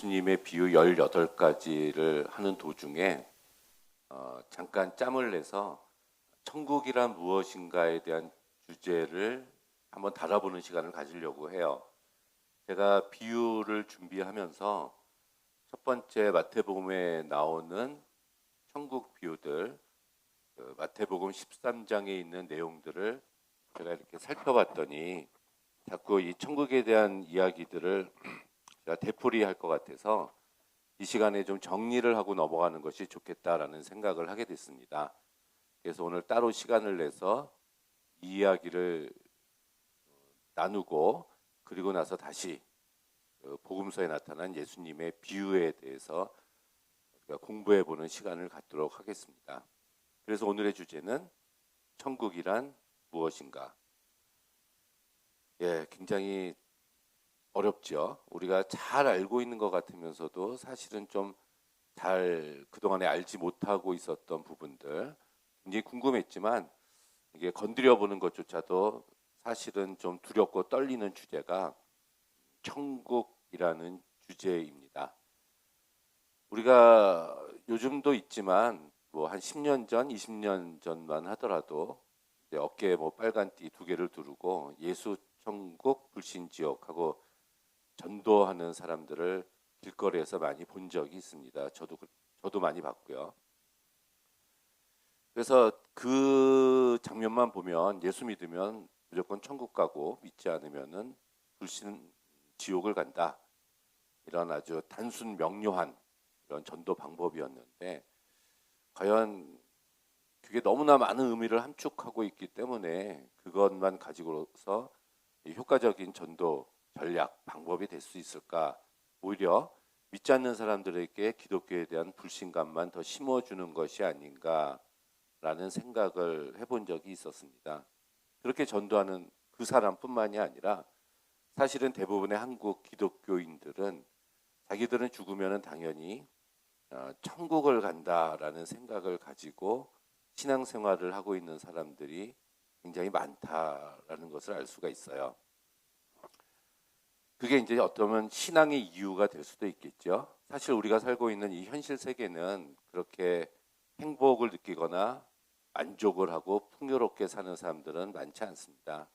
예수님의 비유 18가지를 하는 도중에 잠깐 짬을 내서 천국이란 무엇인가에 대한 주제를 한번 달아보는 시간을 가지려고 해요. 제가 비유를 준비하면서 첫 번째 마태복음에 나오는 천국 비유들, 마태복음 13장에 있는 내용들을 제가 이렇게 살펴봤더니 자꾸 이 천국에 대한 이야기들을 제가 되풀이할 것 같아서 이 시간에 좀 정리를 하고 넘어가는 것이 좋겠다라는 생각을 하게 됐습니다. 그래서 오늘 따로 시간을 내서 이 이야기를 나누고 그리고 나서 다시 복음서에 나타난 예수님의 비유에 대해서 공부해보는 시간을 갖도록 하겠습니다. 그래서 오늘의 주제는 천국이란 무엇인가? 굉장히 어렵죠. 우리가 잘 알고 있는 것 같으면서도 사실은 좀 잘 그동안에 알지 못하고 있었던 부분들 굉장히 궁금했지만 이게 건드려 보는 것조차도 사실은 좀 두렵고 떨리는 주제가 천국이라는 주제입니다. 우리가 요즘도 있지만 뭐 한 10년 전, 20년 전만 하더라도 이제 어깨에 뭐 빨간 띠 2개를 두르고 예수 천국 불신 지옥 하고 전도하는 사람들을 길거리에서 많이 본 적이 있습니다. 저도 많이 봤고요. 그래서 그 장면만 보면 예수 믿으면 무조건 천국 가고 믿지 않으면은 불신 지옥을 간다. 이런 아주 단순 명료한 이런 전도 방법이었는데 과연 그게 너무나 많은 의미를 함축하고 있기 때문에 그것만 가지고서 효과적인 전도 전략, 방법이 될 수 있을까? 오히려 믿지 않는 사람들에게 기독교에 대한 불신감만 더 심어주는 것이 아닌가라는 생각을 해본 적이 있었습니다. 그렇게 전도하는 그 사람뿐만이 아니라 사실은 대부분의 한국 기독교인들은 자기들은 죽으면 당연히 천국을 간다라는 생각을 가지고 신앙생활을 하고 있는 사람들이 굉장히 많다라는 것을 알 수가 있어요. 그게 이제 어쩌면 신앙의 이유가 될 수도 있겠죠. 사실 우리가 살고 있는 이 현실 세계는 그렇게 행복을 느끼거나 만족을 하고 풍요롭게 사는 사람들은 많지 않습니다.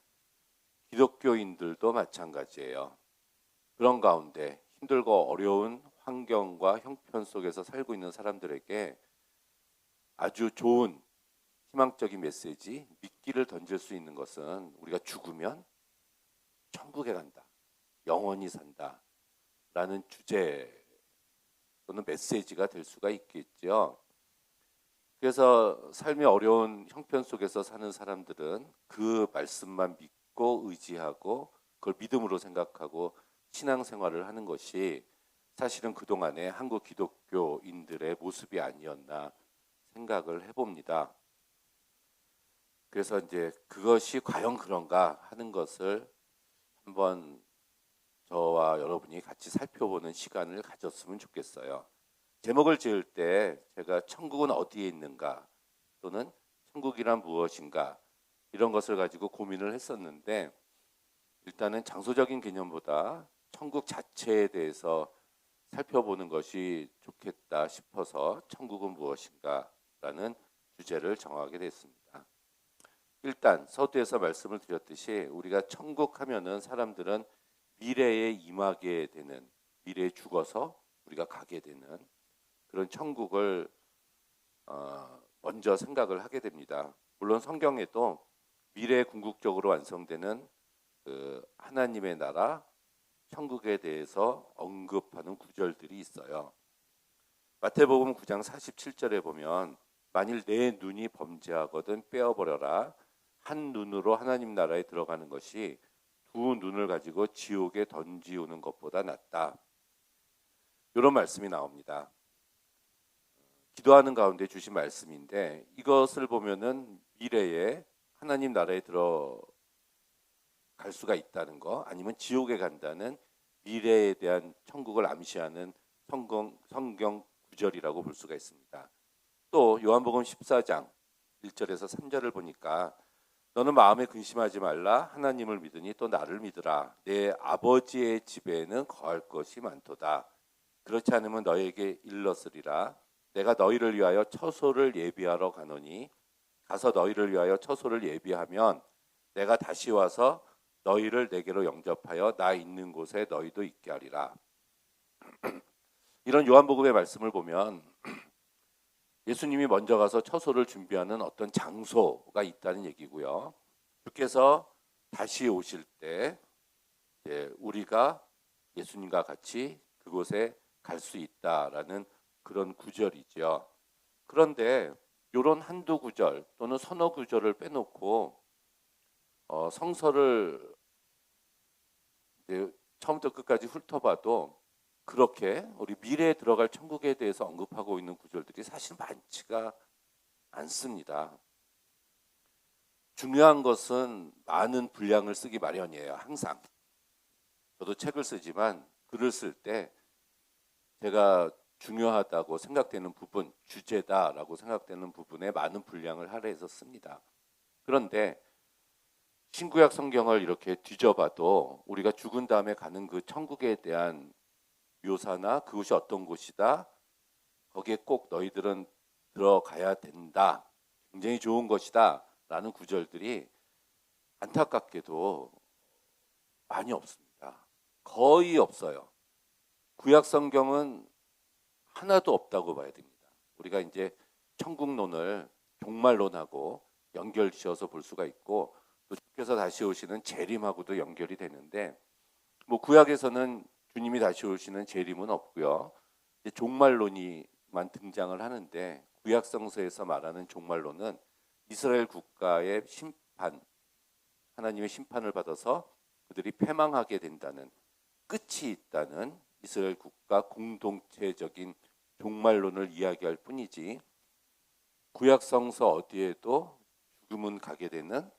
기독교인들도 마찬가지예요. 그런 가운데 힘들고 어려운 환경과 형편 속에서 살고 있는 사람들에게 아주 좋은 희망적인 메시지, 미끼를 던질 수 있는 것은 우리가 죽으면 천국에 간다. 영원히 산다 라는 주제 또는 메시지가 될 수가 있겠죠. 그래서 삶의 어려운 형편 속에서 사는 사람들은 그 말씀만 믿고 의지하고 그걸 믿음으로 생각하고 신앙생활을 하는 것이 사실은 그동안의 한국 기독교인들의 모습이 아니었나 생각을 해봅니다. 그래서 이제 그것이 과연 그런가 하는 것을 한번 저와 여러분이 같이 살펴보는 시간을 가졌으면 좋겠어요. 제목을 지을 때 제가 천국은 어디에 있는가 또는 천국이란 무엇인가 이런 것을 가지고 고민을 했었는데 일단은 장소적인 개념보다 천국 자체에 대해서 살펴보는 것이 좋겠다 싶어서 천국은 무엇인가 라는 주제를 정하게 됐습니다. 일단 서두에서 말씀을 드렸듯이 우리가 천국 하면은 사람들은 미래에 임하게 되는, 미래에 죽어서 우리가 가게 되는 그런 천국을 먼저 생각을 하게 됩니다. 물론 성경에도 미래에 궁극적으로 완성되는 그 하나님의 나라, 천국에 대해서 언급하는 구절들이 있어요. 마태복음 9장 47절에 보면 만일 내 눈이 범죄하거든 빼어버려라. 한 눈으로 하나님 나라에 들어가는 것이 두 눈을 가지고 지옥에 던지우는 것보다 낫다. 이런 말씀이 나옵니다. 기도하는 가운데 주신 말씀인데 이것을 보면은 미래에 하나님 나라에 들어갈 수가 있다는 거 아니면 지옥에 간다는 미래에 대한 천국을 암시하는 성경 구절이라고 볼 수가 있습니다. 또 요한복음 14장 1절에서 3절을 보니까 너는 마음에 근심하지 말라. 하나님을 믿으니 또 나를 믿으라. 내 아버지의 집에는 거할 것이 많도다. 그렇지 않으면 너에게 일렀으리라. 내가 너희를 위하여 처소를 예비하러 가노니 가서 너희를 위하여 처소를 예비하면 내가 다시 와서 너희를 내게로 영접하여 나 있는 곳에 너희도 있게 하리라. 이런 요한복음의 말씀을 보면 예수님이 먼저 가서 처소를 준비하는 어떤 장소가 있다는 얘기고요. 주께서 다시 오실 때 우리가 예수님과 같이 그곳에 갈 수 있다라는 그런 구절이죠. 그런데 이런 한두 구절 또는 서너 구절을 빼놓고 성서를 처음부터 끝까지 훑어봐도 그렇게 우리 미래에 들어갈 천국에 대해서 언급하고 있는 구절들이 사실 많지가 않습니다. 중요한 것은 많은 분량을 쓰기 마련이에요. 항상. 저도 책을 쓰지만 글을 쓸 때 제가 중요하다고 생각되는 부분, 주제다라고 생각되는 부분에 많은 분량을 할애해서 씁니다. 그런데 신구약 성경을 이렇게 뒤져봐도 우리가 죽은 다음에 가는 그 천국에 대한 묘사나 그곳이 어떤 곳이다, 거기에 꼭 너희들은 들어가야 된다, 굉장히 좋은 것이다 라는 구절들이 안타깝게도 많이 없습니다. 거의 없어요. 구약 성경은 하나도 없다고 봐야 됩니다. 우리가 이제 천국론을 종말론하고 연결지어서 볼 수가 있고 또 주께서 다시 오시는 재림하고도 연결이 되는데 뭐 구약에서는 주님이 다시 오시는 재림은 없고요. 이제 종말론이만 등장을 하는데 구약 성서에서 말하는 종말론은 이스라엘 국가의 심판, 하나님의 심판을 받아서 그들이 패망하게 된다는, 끝이 있다는 이스라엘 국가 공동체적인 종말론을 이야기할 뿐이지 구약 성서 어디에도 죽음은 가게 되는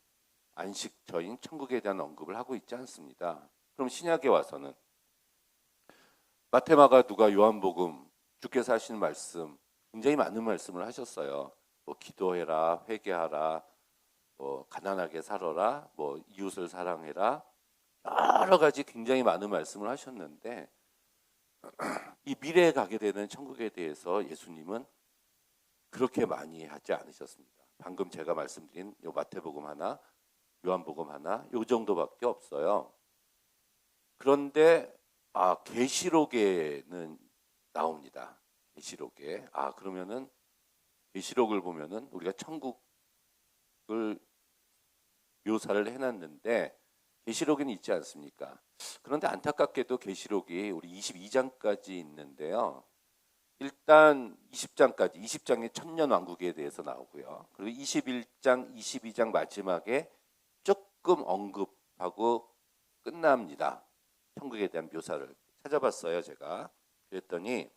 안식처인 천국에 대한 언급을 하고 있지 않습니다. 그럼 신약에 와서는 마태, 마가, 누가, 요한복음 주께서 하시는 말씀 굉장히 많은 말씀을 하셨어요. 뭐 기도해라, 회개하라, 뭐 가난하게 살아라, 뭐 이웃을 사랑해라, 여러 가지 굉장히 많은 말씀을 하셨는데 이 미래에 가게 되는 천국에 대해서 예수님은 그렇게 많이 하지 않으셨습니다. 방금 제가 말씀드린 요 마태복음 하나, 요한복음 하나, 요 정도밖에 없어요. 그런데 계시록에는 나옵니다. 계시록에. 그러면은 계시록을 보면은 우리가 천국을 묘사를 해놨는데 계시록에는 있지 않습니까? 그런데 안타깝게도 계시록이 우리 22장까지 있는데요. 일단 20장에 천년왕국에 대해서 나오고요. 그리고 21장, 22장 마지막에 조금 언급하고 끝납니다. 천국에 대한 묘사를 찾아봤어요, 제가. 그랬더니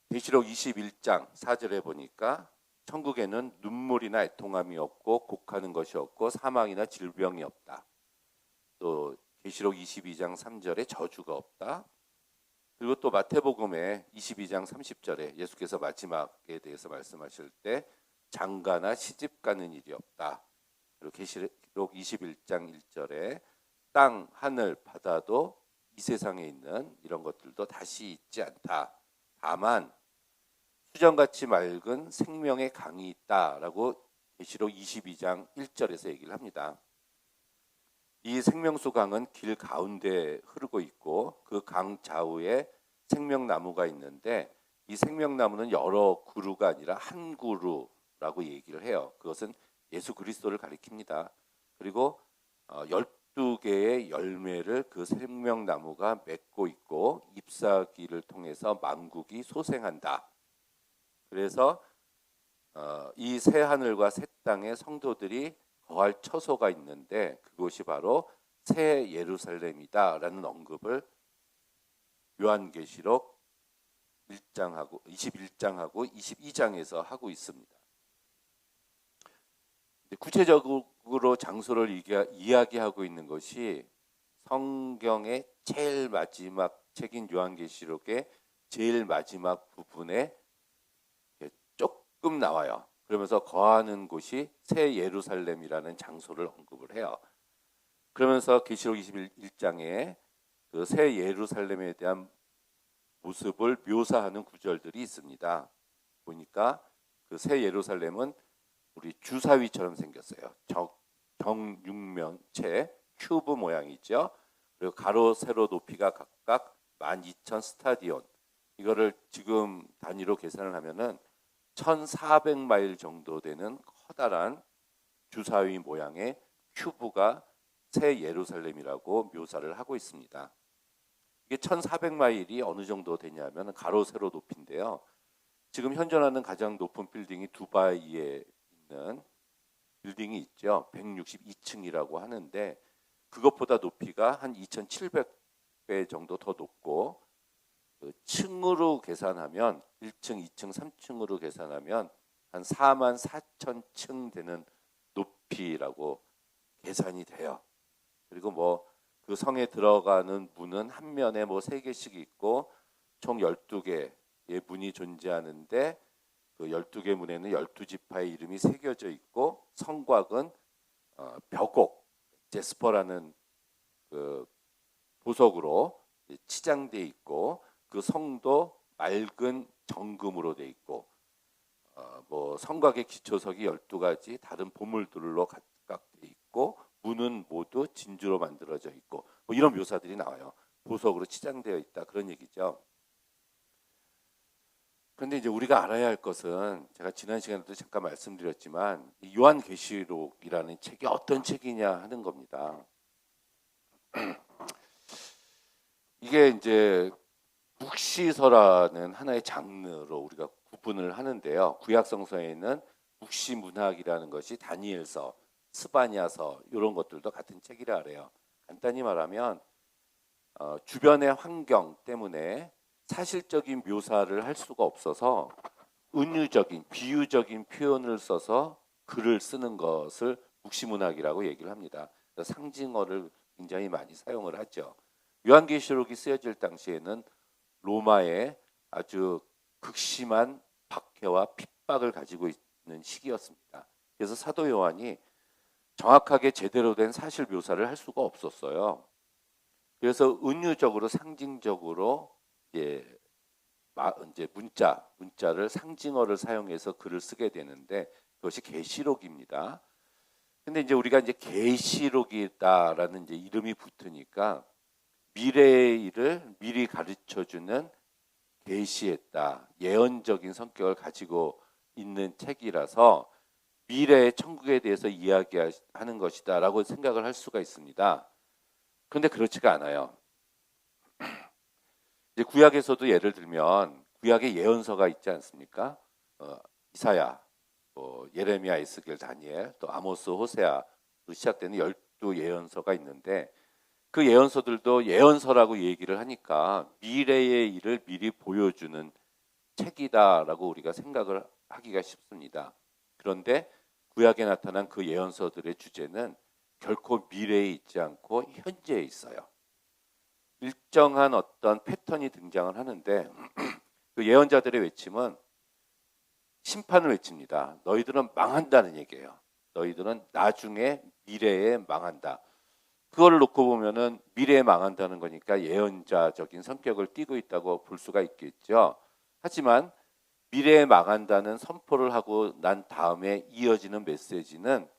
계시록 21장 4절에 보니까 천국에는 눈물이나 애통함이 없고 곡하는 것이 없고 사망이나 질병이 없다. 또 계시록 22장 3절에 저주가 없다. 그리고 또 마태복음의 22장 30절에 예수께서 마지막에 대해서 말씀하실 때 장가나 시집 가는 일이 없다. 그리고 계시록 21장 1절에 땅, 하늘, 바다도 이 세상에 있는 이런 것들도 다시 있지 않다. 다만 수정같이 맑은 생명의 강이 있다라고 계시록 22장 1절에서 얘기를 합니다. 이 생명수 강은 길 가운데 흐르고 있고 그 강 좌우에 생명나무가 있는데 이 생명나무는 여러 그루가 아니라 한 그루라고 얘기를 해요. 그것은 예수 그리스도를 가리킵니다. 그리고 12개의 열매를 그 생명나무가 맺고 있고 잎사귀를 통해서 만국이 소생한다. 그래서 이 새 하늘과 새 땅에 성도들이 거할 처소가 있는데 그곳이 바로 새 예루살렘이다라는 언급을 요한계시록 1장하고 21장하고 22장에서 하고 있습니다. 구체적으로 장소를 이야기하고 있는 것이 성경의 제일 마지막 책인 요한계시록의 제일 마지막 부분에 조금 나와요. 그러면서 거하는 곳이 새 예루살렘이라는 장소를 언급을 해요. 그러면서 계시록 21장에 그 새 예루살렘에 대한 모습을 묘사하는 구절들이 있습니다. 보니까 그 새 예루살렘은 우리 주사위처럼 생겼어요. 정육면체 큐브 모양이죠. 그리고 가로 세로 높이가 각각 12,000 스타디온. 이거를 지금 단위로 계산을 하면은 1,400마일 정도 되는 커다란 주사위 모양의 큐브가 새 예루살렘이라고 묘사를 하고 있습니다. 이게 1,400마일이 어느 정도 되냐면 가로 세로 높이인데요. 지금 현존하는 가장 높은 빌딩이 두바이에 있는 빌딩이 있죠. 162층이라고 하는데 그것보다 높이가 한 2,700배 정도 더 높고 그 층으로 계산하면 1층, 2층, 3층으로 계산하면 한 44,000층 되는 높이라고 계산이 돼요. 그리고 뭐 그 성에 들어가는 문은 한 면에 뭐 3개씩 있고 총 12개의 문이 존재하는데 그 12개 문에는 12지파의 이름이 새겨져 있고 성곽은 벽옥, 제스퍼라는 그 보석으로 치장돼 있고 그 성도 맑은 정금으로 돼 있고 뭐 성곽의 기초석이 12가지 다른 보물들로 각각 돼 있고 문은 모두 진주로 만들어져 있고 뭐 이런 묘사들이 나와요. 보석으로 치장되어 있다 그런 얘기죠. 그런데 이제 우리가 알아야 할 것은 제가 지난 시간에도 잠깐 말씀드렸지만 이 요한계시록이라는 책이 어떤 책이냐 하는 겁니다. 이게 이제 묵시서라는 하나의 장르로 우리가 구분을 하는데요. 구약성서에는 묵시문학이라는 것이 다니엘서, 스바냐서 이런 것들도 같은 책이라 그래요. 간단히 말하면 주변의 환경 때문에 사실적인 묘사를 할 수가 없어서 은유적인, 비유적인 표현을 써서 글을 쓰는 것을 묵시문학이라고 얘기를 합니다. 상징어를 굉장히 많이 사용을 하죠. 요한계시록이 쓰여질 당시에는 로마의 아주 극심한 박해와 핍박을 가지고 있는 시기였습니다. 그래서 사도 요한이 정확하게 제대로 된 사실 묘사를 할 수가 없었어요. 그래서 은유적으로 상징적으로 이제 문자를 상징어를 사용해서 글을 쓰게 되는데 그것이 계시록입니다. 근데 이제 우리가 이제 계시록이다라는 이제 이름이 붙으니까 미래의 일을 미리 가르쳐 주는 계시했다. 예언적인 성격을 가지고 있는 책이라서 미래의 천국에 대해서 이야기하는 것이다라고 생각을 할 수가 있습니다. 그런데 그렇지가 않아요. 이제 구약에서도 예를 들면 구약의 예언서가 있지 않습니까? 이사야, 예레미야, 에스겔, 다니엘, 또 아모스, 호세아로 시작되는 12 예언서가 있는데 그 예언서들도 예언서라고 얘기를 하니까 미래의 일을 미리 보여주는 책이다라고 우리가 생각을 하기가 쉽습니다. 그런데 구약에 나타난 그 예언서들의 주제는 결코 미래에 있지 않고 현재에 있어요. 일정한 어떤 패턴이 등장을 하는데 그 예언자들의 외침은 심판을 외칩니다. 너희들은 망한다는 얘기예요. 너희들은 나중에 미래에 망한다. 그거를 놓고 보면은 미래에 망한다는 거니까 예언자적인 성격을 띠고 있다고 볼 수가 있겠죠. 하지만 미래에 망한다는 선포를 하고 난 다음에 이어지는 메시지는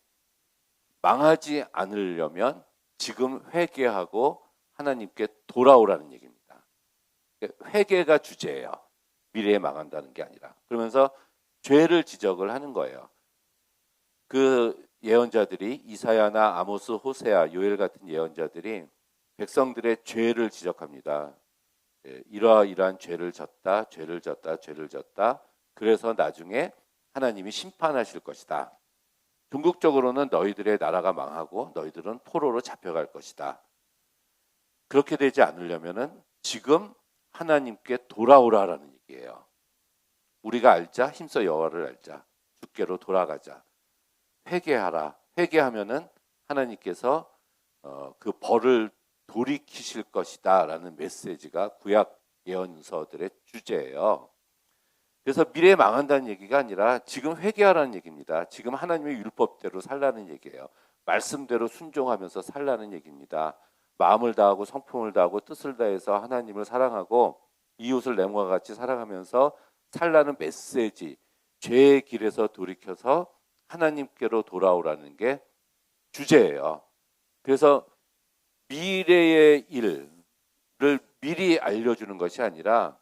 망하지 않으려면 지금 회개하고 하나님께 돌아오라는 얘기입니다. 회개가 주제예요. 미래에 망한다는 게 아니라. 그러면서 죄를 지적을 하는 거예요. 그 예언자들이 이사야나 아모스, 호세아, 요엘 같은 예언자들이 백성들의 죄를 지적합니다. 이러이러한 죄를 졌다, 죄를 졌다, 죄를 졌다. 그래서 나중에 하나님이 심판하실 것이다. 궁극적으로는 너희들의 나라가 망하고 너희들은 포로로 잡혀갈 것이다. 그렇게 되지 않으려면은 지금 하나님께 돌아오라라는 얘기예요. 우리가 알자, 힘써 여호와를 알자, 주께로 돌아가자, 회개하라. 회개하면은 하나님께서 그 벌을 돌이키실 것이다라는 메시지가 구약 예언서들의 주제예요. 그래서 미래에 망한다는 얘기가 아니라 지금 회개하라는 얘기입니다. 지금 하나님의 율법대로 살라는 얘기예요. 말씀대로 순종하면서 살라는 얘기입니다. 마음을 다하고 성품을 다하고 뜻을 다해서 하나님을 사랑하고 이웃을 내 몸과 같이 살아가면서 살라는 메시지, 죄의 길에서 돌이켜서 하나님께로 돌아오라는 게 주제예요. 그래서 미래의 일을 미리 알려주는 것이 아니라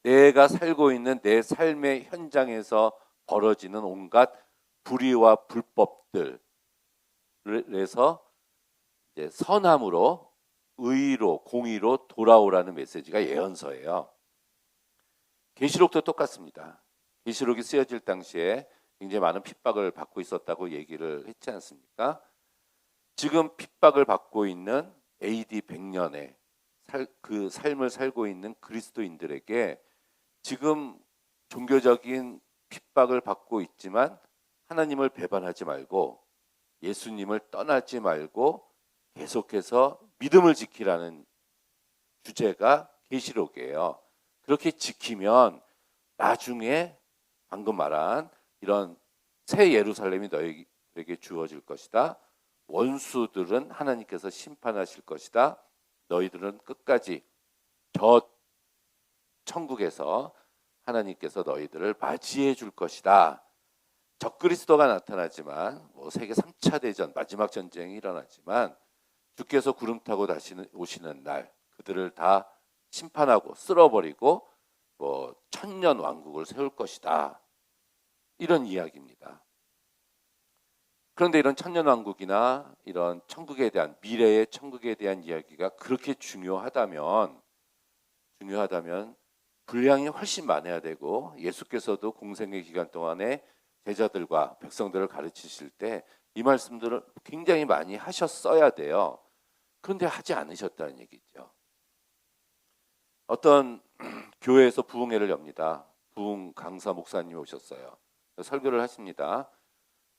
내가 살고 있는 내 삶의 현장에서 벌어지는 온갖 불의와 불법들에서 이제 선함으로, 의로, 공의로 돌아오라는 메시지가 예언서예요. 계시록도 똑같습니다. 계시록이 쓰여질 당시에 굉장히 많은 핍박을 받고 있었다고 얘기를 했지 않습니까? 지금 핍박을 받고 있는 AD 100년에 그 삶을 살고 있는 그리스도인들에게 지금 종교적인 핍박을 받고 있지만 하나님을 배반하지 말고 예수님을 떠나지 말고 계속해서 믿음을 지키라는 주제가 계시록이에요. 그렇게 지키면 나중에 방금 말한 이런 새 예루살렘이 너희에게 주어질 것이다. 원수들은 하나님께서 심판하실 것이다. 너희들은 끝까지 저 천국에서 하나님께서 너희들을 맞이해 줄 것이다. 적그리스도가 나타나지만 세계 3차 대전 마지막 전쟁이 일어나지만 주께서 구름 타고 다시 오시는 날 그들을 다 심판하고 쓸어버리고 천년 왕국을 세울 것이다. 이런 이야기입니다. 그런데 이런 천년 왕국이나 이런 천국에 대한 미래의 천국에 대한 이야기가 그렇게 중요하다면 분량이 훨씬 많아야 되고 예수께서도 공생의 기간 동안에 제자들과 백성들을 가르치실 때 이 말씀들을 굉장히 많이 하셨어야 돼요. 그런데 하지 않으셨다는 얘기죠. 어떤 교회에서 부흥회를 엽니다. 부흥 강사 목사님이 오셨어요. 설교를 하십니다.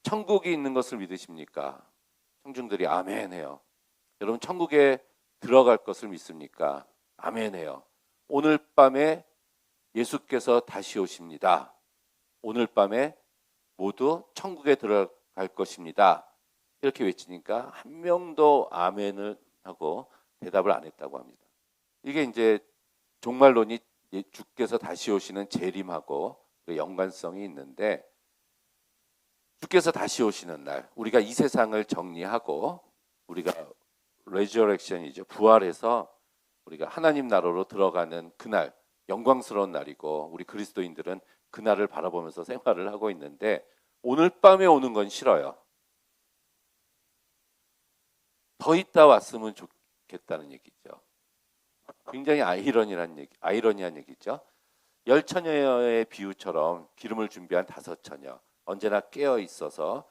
천국이 있는 것을 믿으십니까? 청중들이 아멘 해요. 여러분 천국에 들어갈 것을 믿습니까? 아멘 해요. 오늘 밤에 예수께서 다시 오십니다. 오늘 밤에 모두 천국에 들어갈 것입니다. 이렇게 외치니까 한 명도 아멘을 하고 대답을 안 했다고 합니다. 이게 이제 종말론이 주께서 다시 오시는 재림하고 연관성이 있는데 주께서 다시 오시는 날 우리가 이 세상을 정리하고 우리가 레저렉션이죠. 부활해서 우리가 하나님 나라로 들어가는 그날 영광스러운 날이고 우리 그리스도인들은 그날을 바라보면서 생활을 하고 있는데 오늘 밤에 오는 건 싫어요. 더 있다 왔으면 좋겠다는 얘기죠. 굉장히 아이러니한 얘기죠. 10처녀의 비유처럼 기름을 준비한 5처녀 언제나 깨어 있어서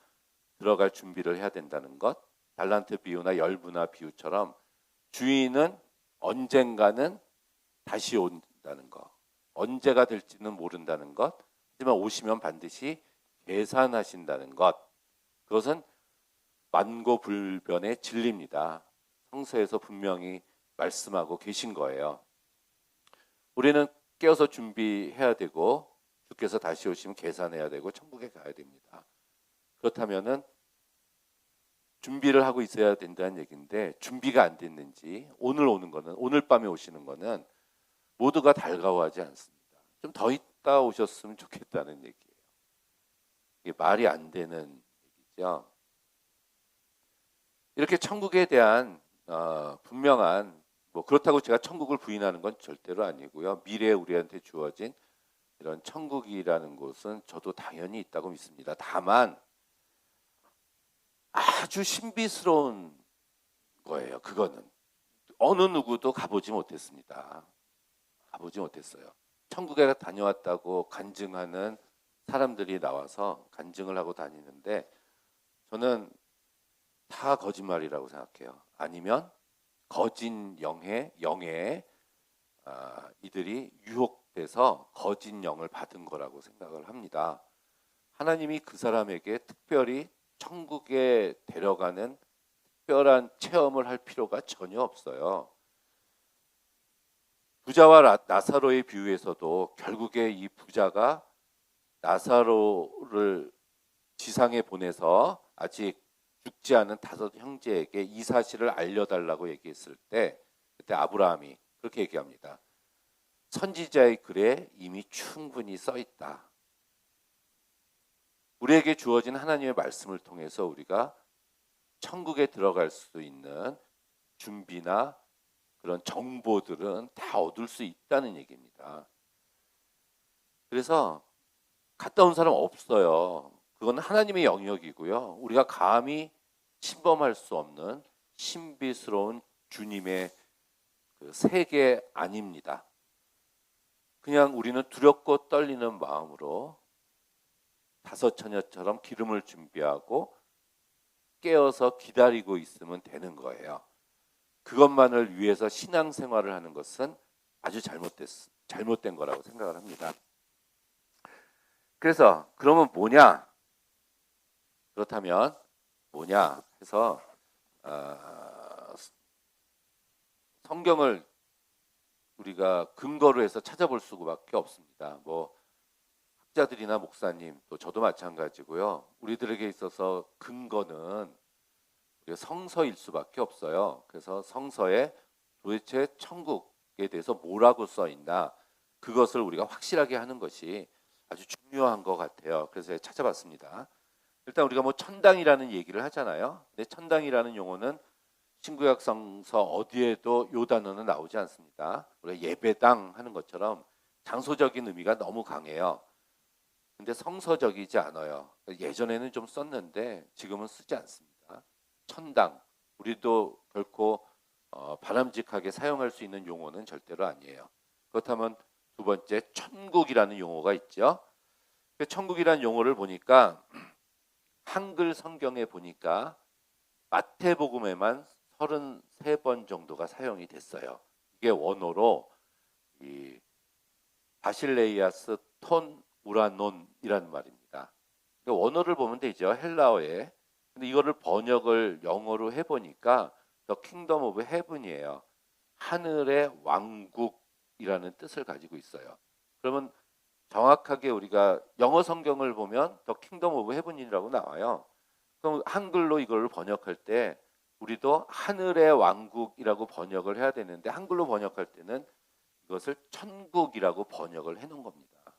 들어갈 준비를 해야 된다는 것. 달란트 비유나 열부나 비유처럼 주인은 언젠가는 다시 온다는 것. 언제가 될지는 모른다는 것. 하지만 오시면 반드시 계산하신다는 것. 그것은 만고불변의 진리입니다. 성서에서 분명히 말씀하고 계신 거예요. 우리는 깨어서 준비해야 되고 주께서 다시 오시면 계산해야 되고 천국에 가야 됩니다. 그렇다면은 준비를 하고 있어야 된다는 얘기인데 준비가 안 됐는지 오늘 오는 거는 오늘 밤에 오시는 거는 모두가 달가워하지 않습니다. 좀 더 있다 오셨으면 좋겠다는 얘기예요. 이게 말이 안 되는 얘기죠. 이렇게 천국에 대한 분명한 그렇다고 제가 천국을 부인하는 건 절대로 아니고요. 미래에 우리한테 주어진 이런 천국이라는 곳은 저도 당연히 있다고 믿습니다. 다만 아주 신비스러운 거예요. 그거는 어느 누구도 가보지 못했습니다. 가보지 못했어요. 천국에 다녀왔다고 간증하는 사람들이 나와서 간증을 하고 다니는데 저는 다 거짓말이라고 생각해요. 아니면 거짓 영에 이들이 유혹돼서 거짓 영을 받은 거라고 생각을 합니다. 하나님이 그 사람에게 특별히 천국에 데려가는 특별한 체험을 할 필요가 전혀 없어요. 부자와 나사로의 비유에서도 결국에 이 부자가 나사로를 지상에 보내서 아직 죽지 않은 5 형제에게 이 사실을 알려달라고 얘기했을 때 그때 아브라함이 그렇게 얘기합니다. 선지자의 글에 이미 충분히 써 있다. 우리에게 주어진 하나님의 말씀을 통해서 우리가 천국에 들어갈 수 있는 준비나 그런 정보들은 다 얻을 수 있다는 얘기입니다. 그래서 갔다 온 사람 없어요. 그건 하나님의 영역이고요. 우리가 감히 침범할 수 없는 신비스러운 주님의 그 세계 아닙니다. 그냥 우리는 두렵고 떨리는 마음으로 다섯 처녀처럼 기름을 준비하고 깨어서 기다리고 있으면 되는 거예요. 그것만을 위해서 신앙생활을 하는 것은 아주 잘못된 거라고 생각을 합니다. 그래서 그러면 뭐냐? 그렇다면 뭐냐 해서 성경을 우리가 근거로 해서 찾아볼 수밖에 없습니다. 뭐 학자들이나 목사님 또 저도 마찬가지고요. 우리들에게 있어서 근거는 성서일 수밖에 없어요. 그래서 성서에 도대체 천국에 대해서 뭐라고 써 있나 그것을 우리가 확실하게 하는 것이 아주 중요한 것 같아요. 그래서 찾아봤습니다. 일단 우리가 뭐 천당이라는 얘기를 하잖아요. 근데 천당이라는 용어는 신구약 성서 어디에도 요 단어는 나오지 않습니다. 우리가 예배당 하는 것처럼 장소적인 의미가 너무 강해요. 근데 성서적이지 않아요. 예전에는 좀 썼는데 지금은 쓰지 않습니다. 천당, 우리도 결코 바람직하게 사용할 수 있는 용어는 절대로 아니에요. 그렇다면 두 번째, 천국이라는 용어가 있죠. 천국이라는 용어를 보니까 한글 성경에 보니까 마태복음에만 33번 정도가 사용이 됐어요. 이게 원어로 이 바실레이아스 톤 우라논이라는 말입니다. 원어를 보면 되죠. 헬라어에. 근데 이거를 번역을 영어로 해보니까 The Kingdom of Heaven이에요. 하늘의 왕국이라는 뜻을 가지고 있어요. 그러면 정확하게 우리가 영어 성경을 보면 The Kingdom of Heaven이라고 나와요. 그럼 한글로 이걸 번역할 때 우리도 하늘의 왕국이라고 번역을 해야 되는데 한글로 번역할 때는 이것을 천국이라고 번역을 해놓은 겁니다.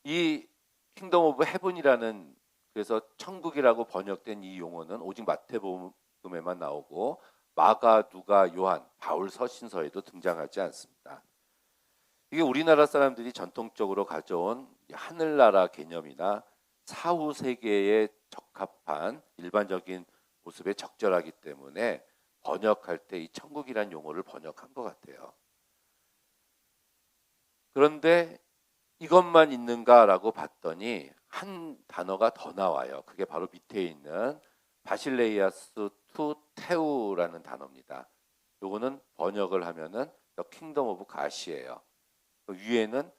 이 킹덤 오브 헤븐이라는 그래서 천국이라고 번역된 이 용어는 오직 마태복음에만 나오고 마가, 누가, 요한, 바울 서신서에도 등장하지 않습니다. 이게 우리나라 사람들이 전통적으로 가져온 하늘나라 개념이나 사후 세계에 적합한 일반적인 모습에 적절하기 때문에 번역할 때 이 천국이란 용어를 번역한 것 같아요. 그런데 이것만 있는가라고 봤더니 한 단어가 더 나와요. 그게 바로 밑에 있는 바실레이아스 투 테우라는 단어입니다. 요거는 번역을 하면은 The Kingdom of God이에요. 위에는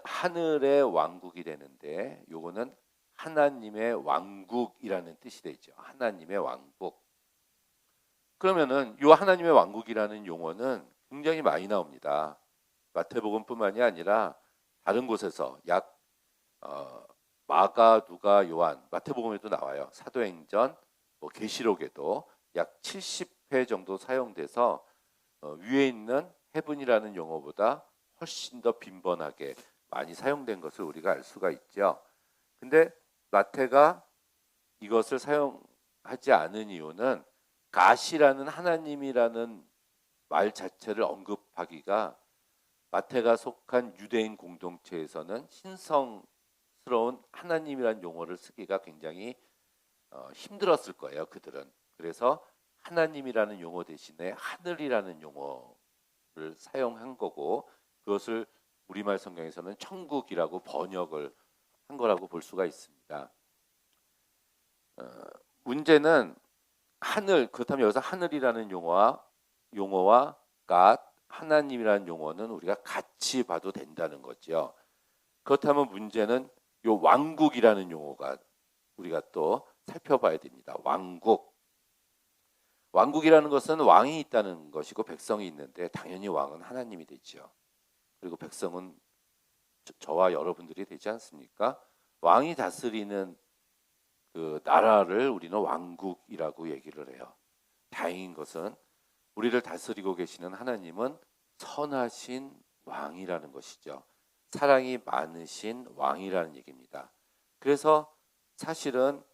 하늘의 왕국이 되는데 요거는 하나님의 왕국이라는 뜻이 되죠. 하나님의 왕국. 그러면은 요 하나님의 왕국이라는 용어는 굉장히 많이 나옵니다. 마태복음뿐만이 아니라 다른 곳에서 마가, 누가, 요한, 마태복음에도 나와요. 사도행전, 계시록에도 약 70회 정도 사용돼서 위에 있는 헤븐이라는 용어보다 훨씬 더 빈번하게 많이 사용된 것을 우리가 알 수가 있죠. 근데 마태가 이것을 사용하지 않은 이유는 가시라는 하나님이라는 말 자체를 언급하기가 마태가 속한 유대인 공동체에서는 신성스러운 하나님이라는 용어를 쓰기가 굉장히 힘들었을 거예요. 그들은. 그래서 하나님이라는 용어 대신에 하늘이라는 용어를 사용한 거고 그것을 우리말 성경에서는 천국이라고 번역을 한 거라고 볼 수가 있습니다. 문제는 하늘, 그렇다면 여기서 하늘이라는 용어와 God, 하나님이라는 용어는 우리가 같이 봐도 된다는 거죠. 그렇다면 문제는 요 왕국이라는 용어가 우리가 또 살펴봐야 됩니다. 왕국이라는 것은 왕이 있다는 것이고 백성이 있는데 당연히 왕은 하나님이 되죠. 그리고 백성은 저와 여러분들이 되지 않습니까? 왕이 다스리는 그 나라를 우리는 왕국이라고 얘기를 해요. 다행인 것은 우리를 다스리고 계시는 하나님은 선하신 왕이라는 것이죠. 사랑이 많으신 왕이라는 얘기입니다. 그래서 사실은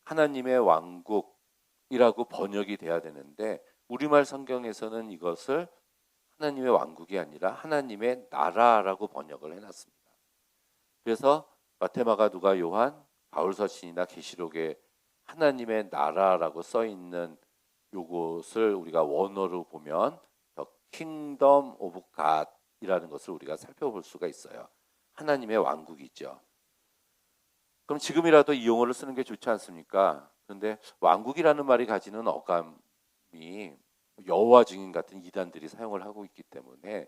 하나님의 왕국이라고 번역이 돼야 되는데 우리말 성경에서는 이것을 하나님의 왕국이 아니라 하나님의 나라라고 번역을 해놨습니다. 그래서 마태, 마가, 누가, 요한, 바울서신이나 계시록에 하나님의 나라라고 써 있는 요것을 우리가 원어로 보면 The Kingdom of God이라는 것을 우리가 살펴볼 수가 있어요. 하나님의 왕국이죠. 그럼 지금이라도 이 용어를 쓰는 게 좋지 않습니까? 그런데 왕국이라는 말이 가지는 어감이 여호와 증인 같은 이단들이 사용을 하고 있기 때문에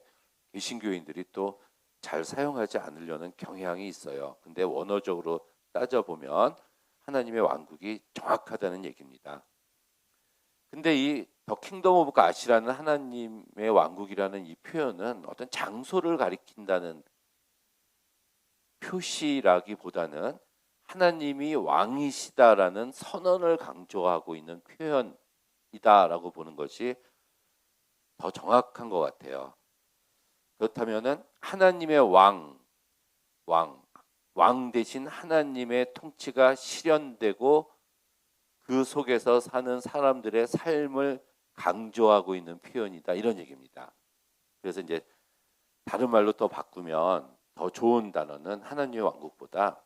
개신교인들이 또 잘 사용하지 않으려는 경향이 있어요. 근데 원어적으로 따져보면 하나님의 왕국이 정확하다는 얘기입니다. 근데 이 더 킹덤 오브 갓이라는 하나님의 왕국이라는 이 표현은 어떤 장소를 가리킨다는 표시라기보다는 하나님이 왕이시다라는 선언을 강조하고 있는 표현이다라고 보는 것이 더 정확한 것 같아요. 그렇다면은 하나님의 왕 대신 하나님의 통치가 실현되고 그 속에서 사는 사람들의 삶을 강조하고 있는 표현이다 이런 얘기입니다. 그래서 이제 다른 말로 더 바꾸면 더 좋은 단어는 하나님의 왕국보다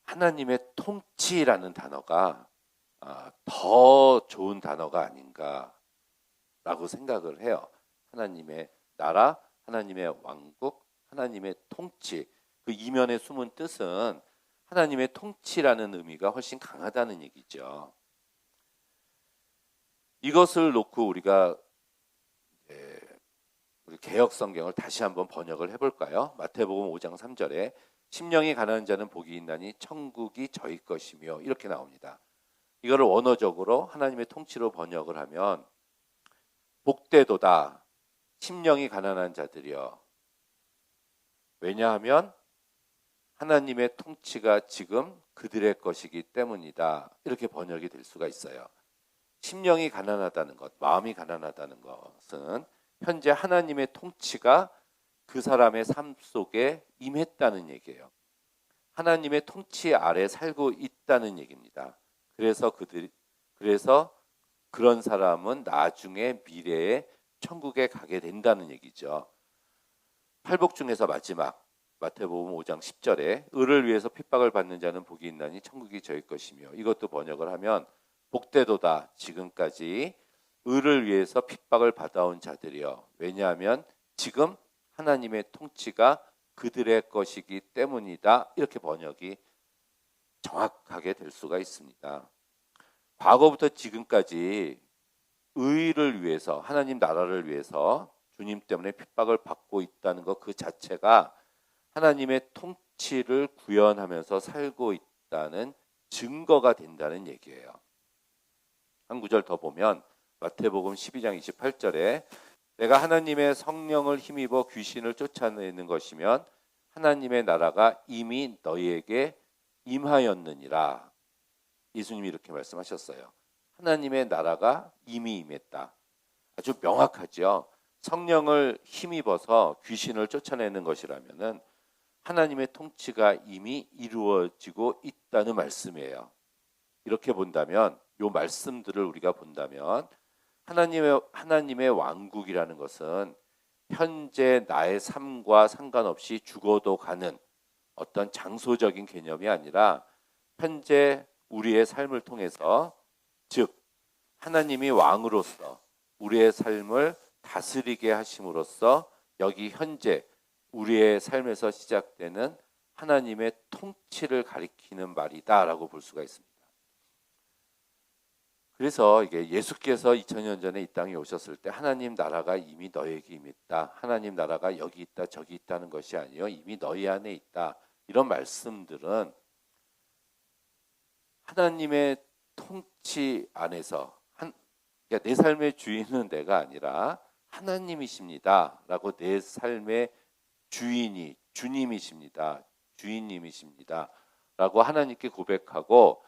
하나님의 통치라는 단어가 더 좋은 단어가 아닌가라고 생각을 해요. 하나님의 나라, 하나님의 왕국, 하나님의 통치. 그 이면에 숨은 뜻은 하나님의 통치라는 의미가 훨씬 강하다는 얘기죠. 이것을 놓고 우리가 우리 개역 성경을 다시 한번 번역을 해볼까요? 마태복음 5장 3절에 심령이 가난한 자는 복이 있나니 천국이 저희 것이며 이렇게 나옵니다. 이거를 원어적으로 하나님의 통치로 번역을 하면 복되도다 심령이 가난한 자들이여. 왜냐하면 하나님의 통치가 지금 그들의 것이기 때문이다. 이렇게 번역이 될 수가 있어요. 심령이 가난하다는 것, 마음이 가난하다는 것은 현재 하나님의 통치가 그 사람의 삶 속에 임했다는 얘기예요. 하나님의 통치 아래 살고 있다는 얘기입니다. 그래서 그런 사람은 나중에 미래에 천국에 가게 된다는 얘기죠. 팔복 중에서 마지막 마태복음 5장 10절에 의를 위해서 핍박을 받는 자는 복이 있나니 천국이 저희 것이며 이것도 번역을 하면 복되도다 지금까지 의를 위해서 핍박을 받아온 자들이여. 왜냐하면 지금 하나님의 통치가 그들의 것이기 때문이다. 이렇게 번역이 정확하게 될 수가 있습니다. 과거부터 지금까지 의를 위해서 하나님 나라를 위해서 주님 때문에 핍박을 받고 있다는 것 그 자체가 하나님의 통치를 구현하면서 살고 있다는 증거가 된다는 얘기예요. 한 구절 더 보면 마태복음 12장 28절에 내가 하나님의 성령을 힘입어 귀신을 쫓아내는 것이면 하나님의 나라가 이미 너희에게 임하였느니라. 예수님이 이렇게 말씀하셨어요. 하나님의 나라가 이미 임했다. 아주 명확하죠. 성령을 힘입어서 귀신을 쫓아내는 것이라면은 하나님의 통치가 이미 이루어지고 있다는 말씀이에요. 이렇게 본다면, 이 말씀들을 우리가 본다면 하나님의 왕국이라는 것은 현재 나의 삶과 상관없이 죽어도 가는 어떤 장소적인 개념이 아니라 현재 우리의 삶을 통해서, 즉 하나님이 왕으로서 우리의 삶을 다스리게 하심으로써 여기 현재 우리의 삶에서 시작되는 하나님의 통치를 가리키는 말이다라고 볼 수가 있습니다. 그래서 이게 예수께서 2000년 전에 이 땅에 오셨을 때 하나님 나라가 이미 너에게 임했다. 하나님 나라가 여기 있다 저기 있다는 것이 아니요 이미 너희 안에 있다. 이런 말씀들은 하나님의 통치 안에서 그러니까 내 삶의 주인은 내가 아니라 하나님이십니다. 라고 내 삶의 주인이 주님이십니다. 주인님이십니다. 라고 하나님께 고백하고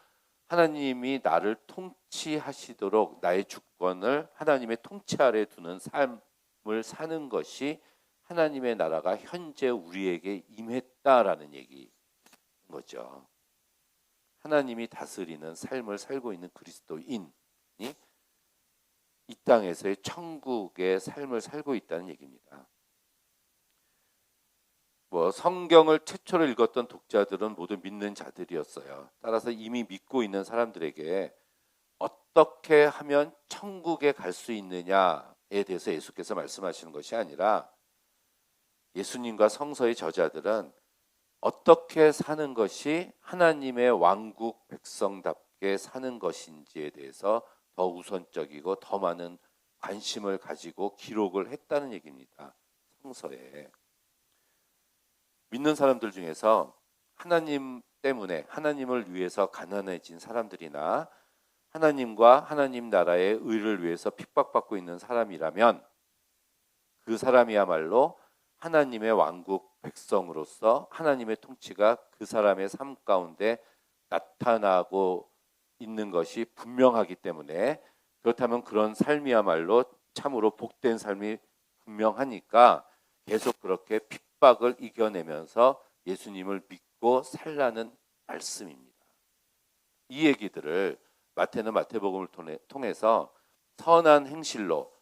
하나님이 나를 통치하시도록 나의 주권을 하나님의 통치 아래 두는 삶을 사는 것이 하나님의 나라가 현재 우리에게 임했다라는 얘기인 거죠. 하나님이 다스리는 삶을 살고 있는 그리스도인이 이 땅에서의 천국의 삶을 살고 있다는 얘기입니다. 성경을 최초로 읽었던 독자들은 모두 믿는 자들이었어요. 따라서 이미 믿고 있는 사람들에게 어떻게 하면 천국에 갈 수 있느냐에 대해서 예수께서 말씀하시는 것이 아니라 예수님과 성서의 저자들은 어떻게 사는 것이 하나님의 왕국 백성답게 사는 것인지에 대해서 더 우선적이고 더 많은 관심을 가지고 기록을 했다는 얘기입니다. 성서에. 믿는 사람들 중에서 하나님 때문에 하나님을 위해서 가난해진 사람들이나 하나님과 하나님 나라의 의를 위해서 핍박받고 있는 사람이라면 그 사람이야말로 하나님의 왕국 백성으로서 하나님의 통치가 그 사람의 삶 가운데 나타나고 있는 것이 분명하기 때문에, 그렇다면 그런 삶이야말로 참으로 복된 삶이 분명하니까 계속 그렇게 핍박을 이겨내면서 예수님을 믿고 살라는 말씀입니다. 이 얘기들을 마태는 마태복음을 통해서 선한 행실로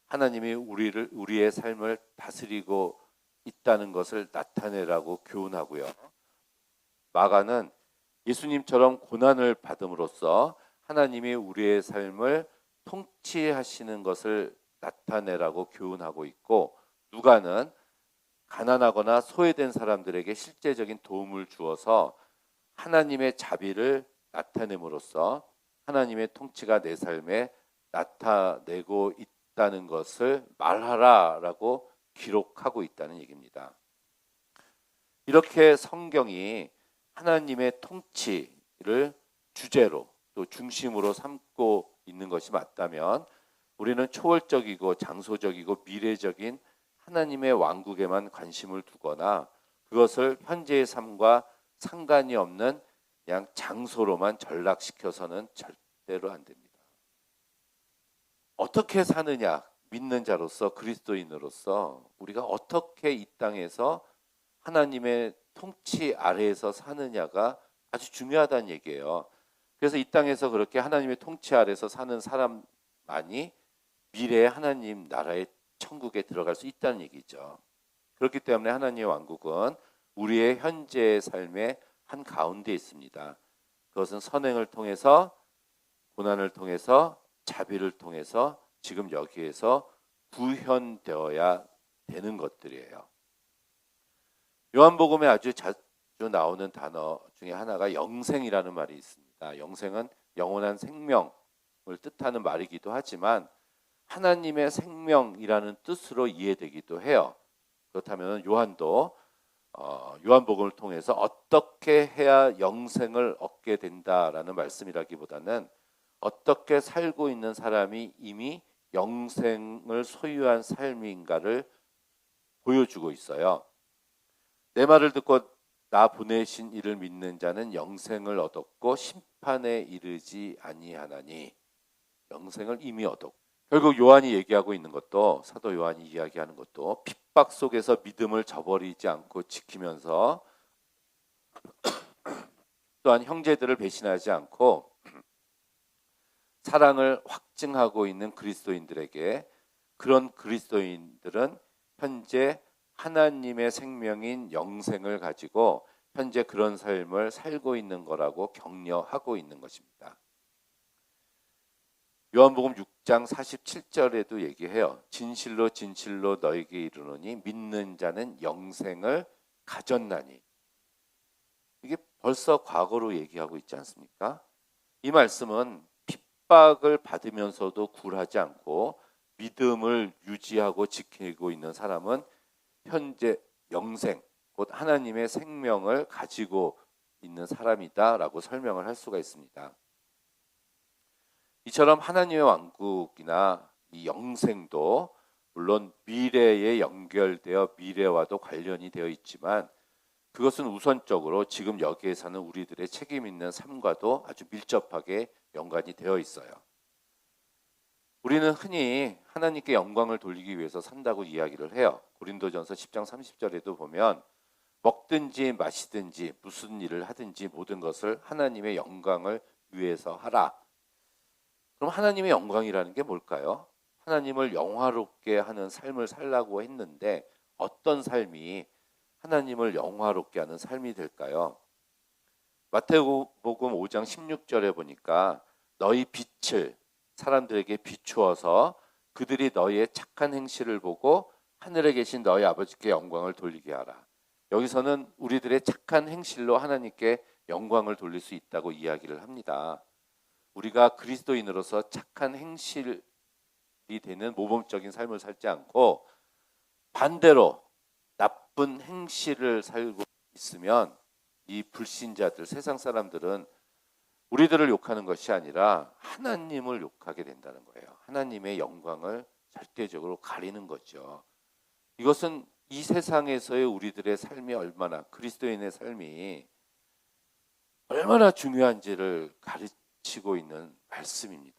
하나님이 우리의 삶을 다스리고 있다는 것을 나타내라고 교훈하고요. 마가는 예수님처럼 고난을 받음으로써 하나님이 우리의 삶을 통치하시는 것을 나타내라고 교훈하고 있고, 누가는 가난하거나 소외된 사람들에게 실제적인 도움을 주어서 하나님의 자비를 나타냄으로써 하나님의 통치가 내 삶에 나타내고 있다는 것을 말하라라고 기록하고 있다는 얘기입니다. 이렇게 성경이 하나님의 통치를 주제로 또 중심으로 삼고 있는 것이 맞다면 우리는 초월적이고 장소적이고 미래적인 하나님의 왕국에만 관심을 두거나 그것을 현재의 삶과 상관이 없는 그냥 장소로만 전락시켜서는 절대로 안 됩니다. 어떻게 사느냐, 믿는 자로서 그리스도인으로서 우리가 어떻게 이 땅에서 하나님의 통치 아래에서 사느냐가 아주 중요하다는 얘기예요. 그래서 이 땅에서 그렇게 하나님의 통치 아래에서 사는 사람만이 미래의 하나님 나라의 천국에 들어갈 수 있다는 얘기죠. 그렇기 때문에 하나님의 왕국은 우리의 현재의 삶의 한 가운데 있습니다. 그것은 선행을 통해서, 고난을 통해서, 자비를 통해서 지금 여기에서 구현되어야 되는 것들이에요. 요한복음에 아주 자주 나오는 단어 중에 하나가 영생이라는 말이 있습니다. 영생은 영원한 생명을 뜻하는 말이기도 하지만 하나님의 생명이라는 뜻으로 이해되기도 해요. 그렇다면 요한도 요한복음을 통해서 어떻게 해야 영생을 얻게 된다라는 말씀이라기보다는 어떻게 살고 있는 사람이 이미 영생을 소유한 삶인가를 보여주고 있어요. 내 말을 듣고 나 보내신 이를 믿는 자는 영생을 얻었고 심판에 이르지 아니하나니, 영생을 이미 얻었고, 결국 요한이 얘기하고 있는 것도, 사도 요한이 이야기하는 것도 핍박 속에서 믿음을 저버리지 않고 지키면서 또한 형제들을 배신하지 않고 사랑을 확증하고 있는 그리스도인들에게, 그런 그리스도인들은 현재 하나님의 생명인 영생을 가지고 현재 그런 삶을 살고 있는 거라고 격려하고 있는 것입니다. 요한복음 6장 47절에도 얘기해요. 진실로 진실로 너에게 이르노니 믿는 자는 영생을 가졌나니. 이게 벌써 과거로 얘기하고 있지 않습니까? 이 말씀은 핍박을 받으면서도 굴하지 않고 믿음을 유지하고 지키고 있는 사람은 현재 영생, 곧 하나님의 생명을 가지고 있는 사람이다라고 설명을 할 수가 있습니다. 이처럼 하나님의 왕국이나 이 영생도 물론 미래에 연결되어 미래와도 관련이 되어 있지만 그것은 우선적으로 지금 여기에 사는 우리들의 책임 있는 삶과도 아주 밀접하게 연관이 되어 있어요. 우리는 흔히 하나님께 영광을 돌리기 위해서 산다고 이야기를 해요. 고린도전서 10장 30절에도 보면 먹든지 마시든지 무슨 일을 하든지 모든 것을 하나님의 영광을 위해서 하라. 그럼 하나님의 영광이라는 게 뭘까요? 하나님을 영화롭게 하는 삶을 살라고 했는데 어떤 삶이 하나님을 영화롭게 하는 삶이 될까요? 마태복음 5장 16절에 보니까 너희 빛을 사람들에게 비추어서 그들이 너희의 착한 행실을 보고 하늘에 계신 너희 아버지께 영광을 돌리게 하라. 여기서는 우리들의 착한 행실로 하나님께 영광을 돌릴 수 있다고 이야기를 합니다. 우리가 그리스도인으로서 착한 행실이 되는 모범적인 삶을 살지 않고 반대로 나쁜 행실을 살고 있으면 이 불신자들, 세상 사람들은 우리들을 욕하는 것이 아니라 하나님을 욕하게 된다는 거예요. 하나님의 영광을 절대적으로 가리는 거죠. 이것은 이 세상에서의 우리들의 삶이 얼마나, 그리스도인의 삶이 얼마나 중요한지를 가르치고 있는 말씀입니다.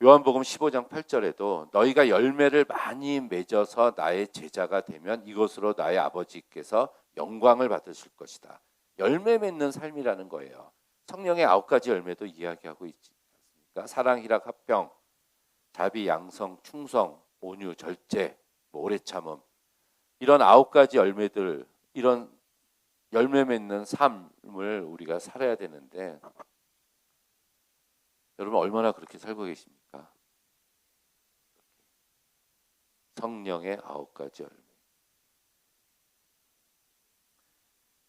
요한복음 15장 8절에도 너희가 열매를 많이 맺어서 나의 제자가 되면 이것으로 나의 아버지께서 영광을 받으실 것이다. 열매 맺는 삶이라는 거예요. 성령의 9가지 열매도 이야기하고 있지 않습니까? 사랑, 희락, 화평, 자비, 양성, 충성, 온유, 절제, 오래 참음, 이런 9가지 열매들, 이런 열매 맺는 삶을 우리가 살아야 되는데 여러분 얼마나 그렇게 살고 계십니까? 성령의 9가지 열매.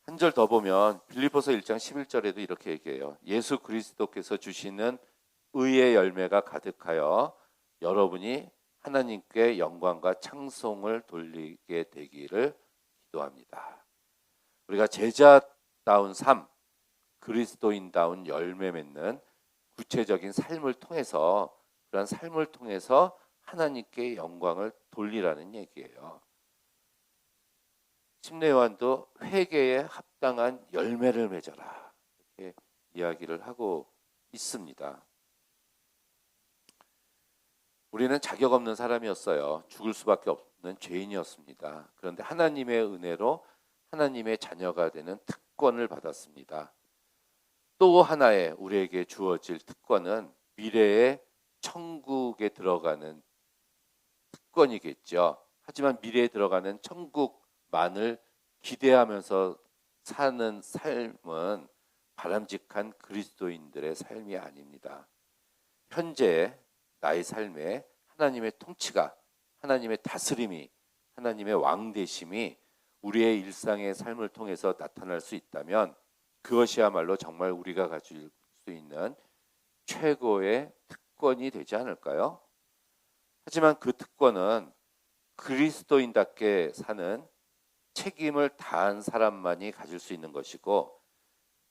한 절 더 보면 빌립보서 1장 11절에도 이렇게 얘기해요. 예수 그리스도께서 주시는 의의 열매가 가득하여 여러분이 하나님께 영광과 찬송을 돌리게 되기를 기도합니다. 우리가 제자다운 삶, 그리스도인다운 열매 맺는 구체적인 삶을 통해서, 그런 삶을 통해서 하나님께 영광을 돌리라는 얘기예요. 침례 요한도 회개에 합당한 열매를 맺어라 이렇게 이야기를 하고 있습니다. 우리는 자격 없는 사람이었어요. 죽을 수밖에 없는 죄인이었습니다. 그런데 하나님의 은혜로 하나님의 자녀가 되는 특권을 받았습니다. 또 하나의 우리에게 주어질 특권은 미래의 천국에 들어가는 특권이겠죠. 하지만 미래에 들어가는 천국만을 기대하면서 사는 삶은 바람직한 그리스도인들의 삶이 아닙니다. 현재 나의 삶에 하나님의 통치가, 하나님의 다스림이, 하나님의 왕되심이 우리의 일상의 삶을 통해서 나타날 수 있다면 그것이야말로 정말 우리가 가질 수 있는 최고의 특권이 되지 않을까요? 하지만 그 특권은 그리스도인답게 사는 책임을 다한 사람만이 가질 수 있는 것이고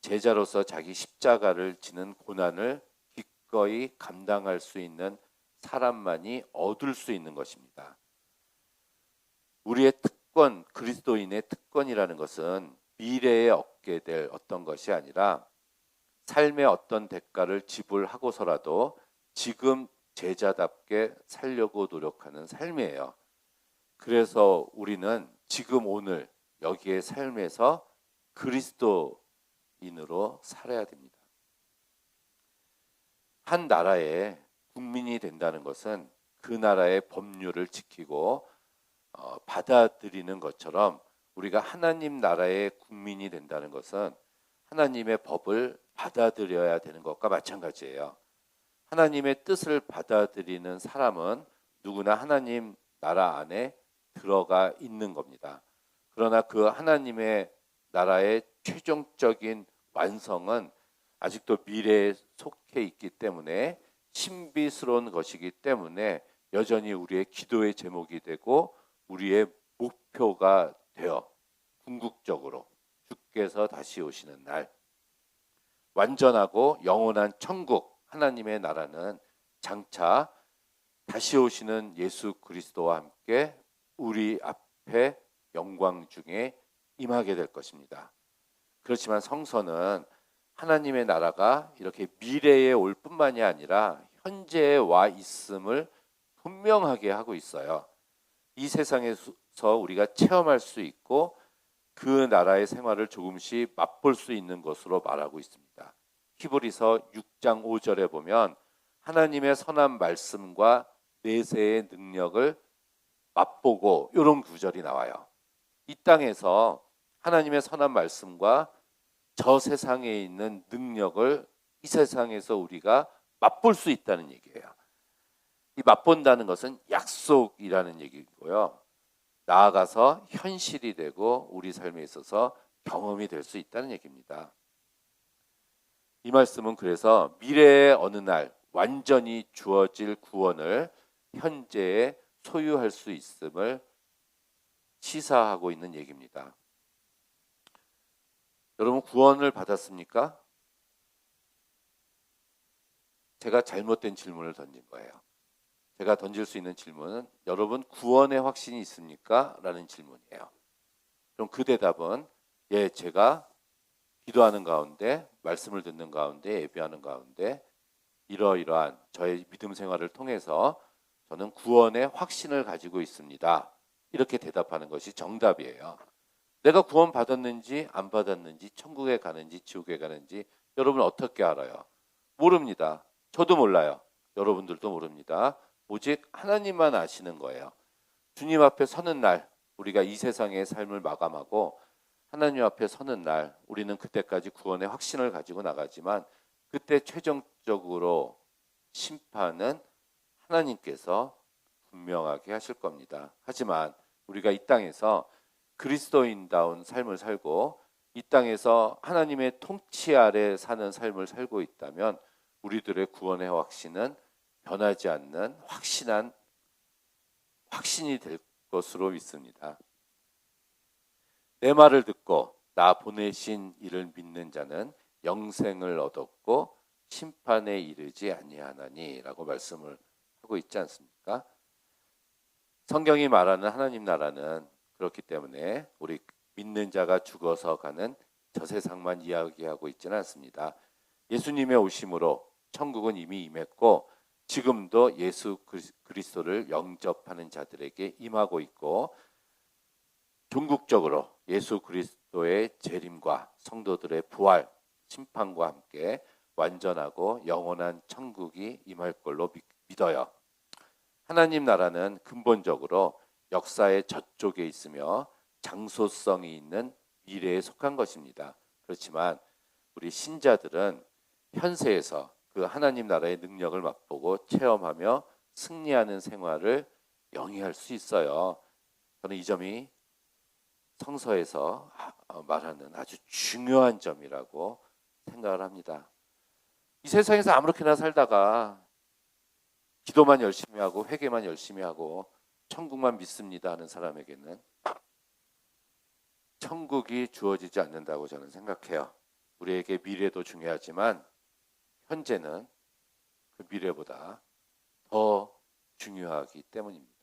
제자로서 자기 십자가를 지는 고난을 기꺼이 감당할 수 있는 사람만이 얻을 수 있는 것입니다. 우리의 특권, 그리스도인의 특권이라는 것은 미래에 얻게 될 어떤 것이 아니라 삶의 어떤 대가를 지불하고서라도 지금 제자답게 살려고 노력하는 삶이에요. 그래서 우리는 지금 오늘 여기의 삶에서 그리스도인으로 살아야 됩니다. 한 나라의 국민이 된다는 것은 그 나라의 법률을 지키고 받아들이는 것처럼 우리가 하나님 나라의 국민이 된다는 것은 하나님의 법을 받아들여야 되는 것과 마찬가지예요. 하나님의 뜻을 받아들이는 사람은 누구나 하나님 나라 안에 들어가 있는 겁니다. 그러나 그 하나님의 나라의 최종적인 완성은 아직도 미래에 속해 있기 때문에 신비스러운 것이기 때문에 여전히 우리의 기도의 제목이 되고 우리의 목표가 되어 궁극적으로 주께서 다시 오시는 날 완전하고 영원한 천국 하나님의 나라는 장차 다시 오시는 예수 그리스도와 함께 우리 앞에 영광 중에 임하게 될 것입니다. 그렇지만 성서는 하나님의 나라가 이렇게 미래에 올 뿐만이 아니라 현재에 와 있음을 분명하게 하고 있어요. 이 세상에서 우리가 체험할 수 있고 그 나라의 생활을 조금씩 맛볼 수 있는 것으로 말하고 있습니다. 히브리서 6장 5절에 보면 하나님의 선한 말씀과 내세의 능력을 맛보고 이런 구절이 나와요. 이 땅에서 하나님의 선한 말씀과 저 세상에 있는 능력을 이 세상에서 우리가 맛볼 수 있다는 얘기예요. 이 맛본다는 것은 약속이라는 얘기고요. 나아가서 현실이 되고 우리 삶에 있어서 경험이 될 수 있다는 얘기입니다. 이 말씀은 그래서 미래의 어느 날 완전히 주어질 구원을 현재에 소유할 수 있음을 시사하고 있는 얘기입니다. 여러분 구원을 받았습니까? 제가 잘못된 질문을 던진 거예요. 제가 던질 수 있는 질문은 여러분 구원의 확신이 있습니까? 라는 질문이에요. 그럼 그 대답은 예, 제가 기도하는 가운데 말씀을 듣는 가운데 예배하는 가운데 이러이러한 저의 믿음 생활을 통해서 저는 구원의 확신을 가지고 있습니다. 이렇게 대답하는 것이 정답이에요. 내가 구원 받았는지 안 받았는지 천국에 가는지 지옥에 가는지 여러분 어떻게 알아요? 모릅니다. 저도 몰라요. 여러분들도 모릅니다. 오직 하나님만 아시는 거예요. 주님 앞에 서는 날 우리가 이 세상의 삶을 마감하고 하나님 앞에 서는 날 우리는 그때까지 구원의 확신을 가지고 나가지만 그때 최종적으로 심판은 하나님께서 분명하게 하실 겁니다. 하지만 우리가 이 땅에서 그리스도인다운 삶을 살고 이 땅에서 하나님의 통치 아래 사는 삶을 살고 있다면 우리들의 구원의 확신은 변하지 않는 확신한 확신이 될 것으로 믿습니다. 내 말을 듣고 나 보내신 이를 믿는 자는 영생을 얻었고 심판에 이르지 아니하나니라고 말씀을 하고 있지 않습니까? 성경이 말하는 하나님 나라는 그렇기 때문에 우리 믿는 자가 죽어서 가는 저 세상만 이야기하고 있지는 않습니다. 예수님의 오심으로 천국은 이미 임했고 지금도 예수 그리스도를 영접하는 자들에게 임하고 있고 종국적으로 예수 그리스도의 재림과 성도들의 부활, 심판과 함께 완전하고 영원한 천국이 임할 걸로 믿어요. 하나님 나라는 근본적으로 역사의 저쪽에 있으며 장소성이 있는 미래에 속한 것입니다. 그렇지만 우리 신자들은 현세에서 그 하나님 나라의 능력을 맛보고 체험하며 승리하는 생활을 영위할 수 있어요. 저는 이 점이 성서에서 말하는 아주 중요한 점이라고 생각을 합니다. 이 세상에서 아무렇게나 살다가 기도만 열심히 하고 회개만 열심히 하고 천국만 믿습니다 하는 사람에게는 천국이 주어지지 않는다고 저는 생각해요. 우리에게 미래도 중요하지만 현재는 그 미래보다 더 중요하기 때문입니다.